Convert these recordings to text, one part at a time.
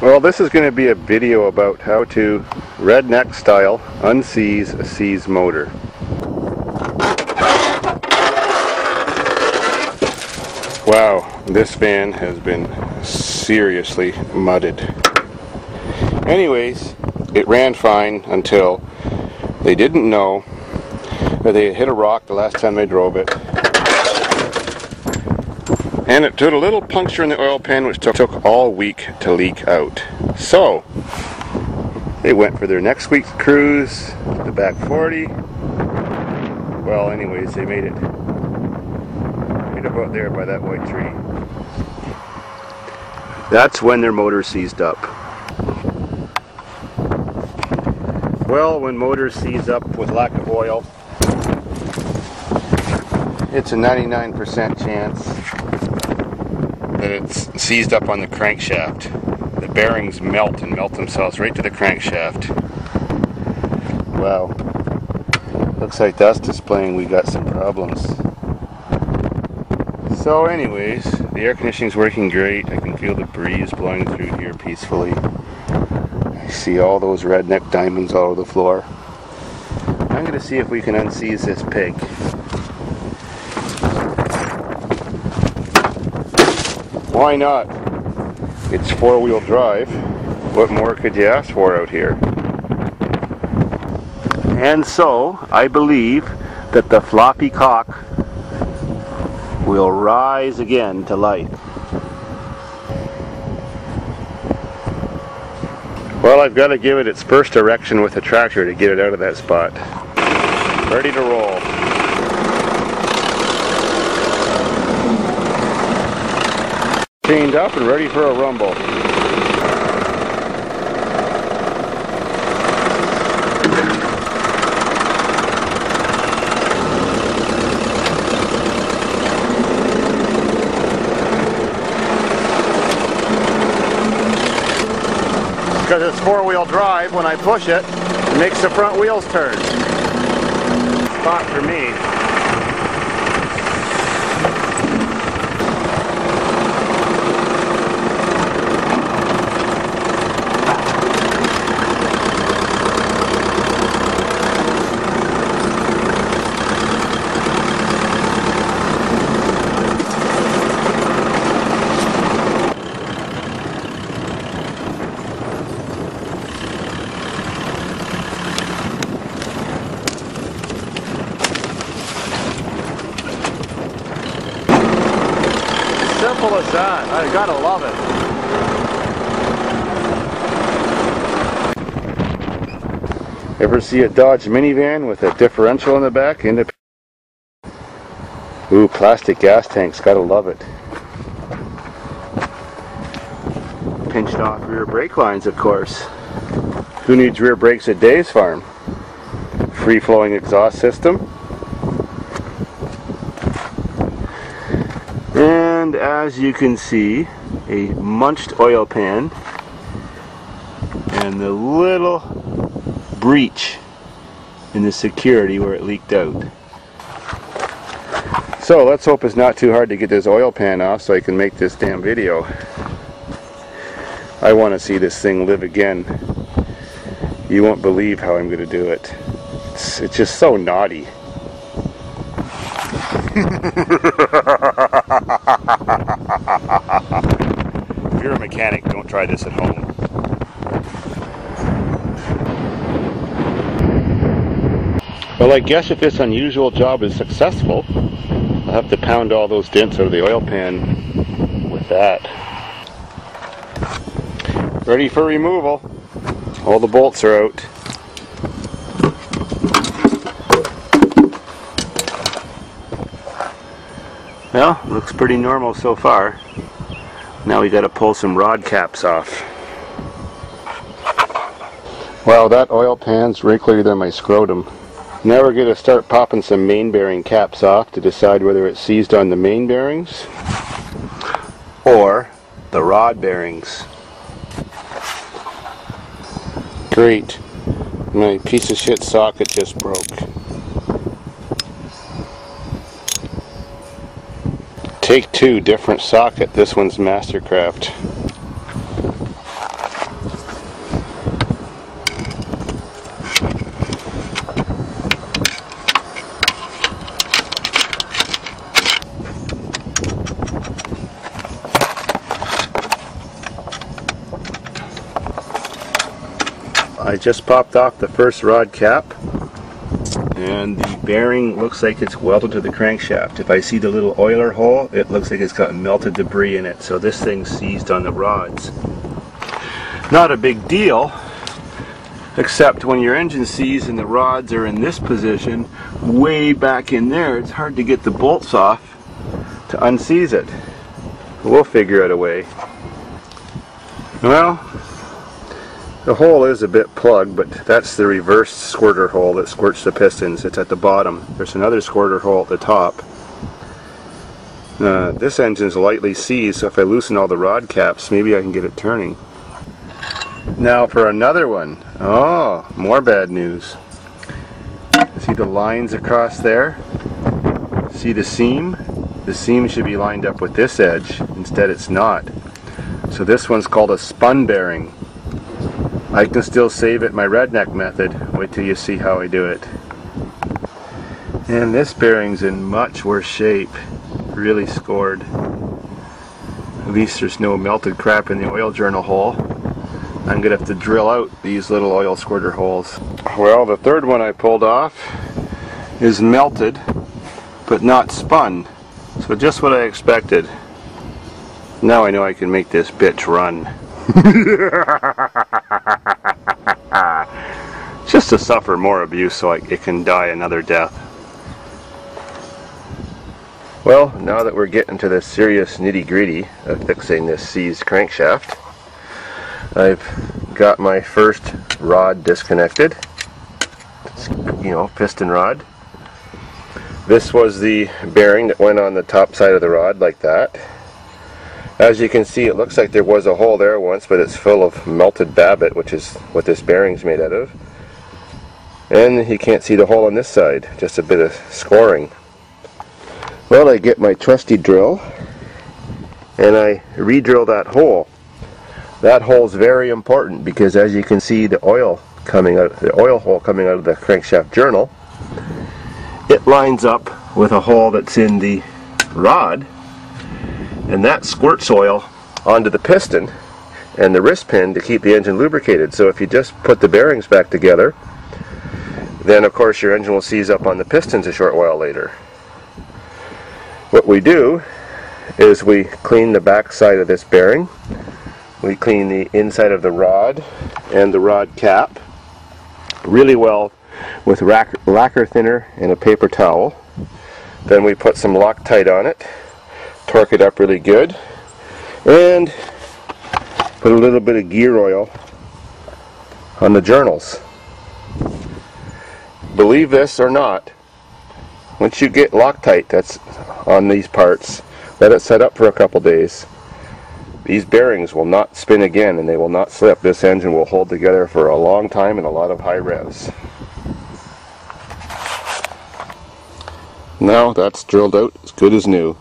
Well, this is going to be a video about how to redneck style unseize a seized motor. Wow, this van has been seriously mudded. Anyways, it ran fine until they didn't know that they had hit a rock the last time they drove it. And it took a little puncture in the oil pan, which took all week to leak out. So, they went for their next week's cruise, the back 40. Well, anyways, they made it about there by that white tree. That's when their motor seized up. Well, when motors seize up with lack of oil, it's a 99% chance that it's seized up on the crankshaft. The bearings melt themselves right to the crankshaft. Wow. Looks like that's displaying we got some problems. So anyways, the air conditioning's working great. I can feel the breeze blowing through here peacefully. I see all those redneck diamonds all over the floor. I'm going to see if we can unseize this pig. Why not? It's four-wheel drive. What more could you ask for out here? And so, I believe that the floppy cock will rise again to life. Well, I've got to give it its first erection with a tractor to get it out of that spot. Ready to roll. Chained up and ready for a rumble. Because it's four-wheel drive, when I push it, it makes the front wheels turn. Spot for me. Simple as that. I gotta love it. Ever see a Dodge minivan with a differential in the back? Ooh, plastic gas tanks. Gotta love it. Pinched off rear brake lines, of course. Who needs rear brakes at Davidsfarm? Free-flowing exhaust system. And as you can see, a munched oil pan and the little breach in the security where it leaked out. So let's hope it's not too hard to get this oil pan off so I can make this damn video. I want to see this thing live again. You won't believe how I'm going to do it. It's just so naughty. If you're a mechanic, don't try this at home. Well, I guess if this unusual job is successful, I'll have to pound all those dents out of the oil pan with that. Ready for removal. All the bolts are out. Well, looks pretty normal so far. Now we got to pull some rod caps off. Wow, that oil pan's wrinklier than my scrotum. Now we're going to start popping some main bearing caps off to decide whether it's seized on the main bearings or the rod bearings. Great. My piece of shit socket just broke. Take two, different socket. This one's Mastercraft. I just popped off the first rod cap, and the bearing looks like it's welded to the crankshaft. If I see the little oiler hole, it looks like it's got melted debris in it, so this thing's seized on the rods. Not a big deal, except when your engine seized and the rods are in this position, way back in there, it's hard to get the bolts off to unseize it. We'll figure out a way. Well, the hole is a bit plugged, but that's the reverse squirter hole that squirts the pistons. It's at the bottom. There's another squirter hole at the top. This engine's lightly seized, so if I loosen all the rod caps, maybe I can get it turning. Now for another one. Oh, more bad news. See the lines across there? See the seam? The seam should be lined up with this edge. Instead it's not. So this one's called a spun bearing. I can still save it my redneck method. Wait till you see how I do it. And this bearing's in much worse shape. Really scored. At least there's no melted crap in the oil journal hole. I'm going to have to drill out these little oil squirter holes. Well, the third one I pulled off is melted, but not spun. So just what I expected. Now I know I can make this bitch run. Just to suffer more abuse so it can die another death. Well, now that we're getting to the serious nitty-gritty of fixing this seized crankshaft, I've got my first rod disconnected. It's, piston rod. This was the bearing that went on the top side of the rod like that. As you can see, it looks like there was a hole there once, but it's full of melted babbitt, which is what this bearing's made out of. And you can't see the hole on this side, just a bit of scoring. Well, I get my trusty drill and I re-drill that hole. That hole's very important because, as you can see, the oil hole coming out of the crankshaft journal, it lines up with a hole that's in the rod, and that squirts oil onto the piston and the wrist pin to keep the engine lubricated. So if you just put the bearings back together, then of course your engine will seize up on the pistons a short while later. What we do is we clean the back side of this bearing. We clean the inside of the rod and the rod cap really well with lacquer thinner and a paper towel. Then we put some Loctite on it, torque it up really good, and put a little bit of gear oil on the journals. Believe this or not, once you get Loctite that's on these parts, let it set up for a couple days. These bearings will not spin again and they will not slip. This engine will hold together for a long time and a lot of high revs. Now that's drilled out as good as new.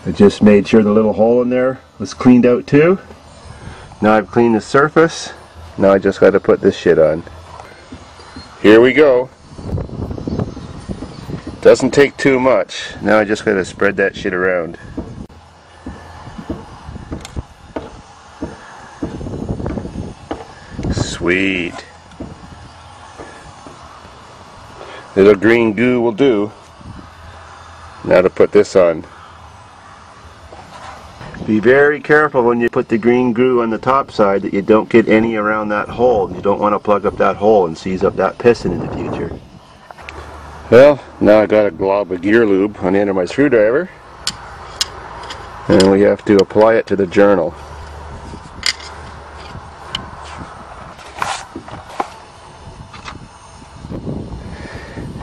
I just made sure the little hole in there was cleaned out too. Now I've cleaned the surface. Now I just got to put this shit on. Here we go. Doesn't take too much. Now I just got to spread that shit around. Sweet. Little green goo will do. Now to put this on. Be very careful when you put the green glue on the top side that you don't get any around that hole. You don't want to plug up that hole and seize up that piston in the future. Well, now I got a glob of gear lube on the end of my screwdriver, and we have to apply it to the journal.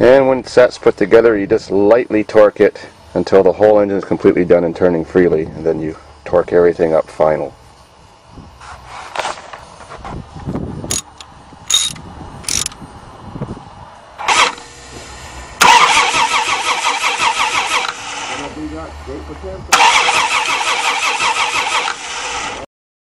And when that's put together, you just lightly torque it until the whole engine is completely done and turning freely, and then you torque everything up final.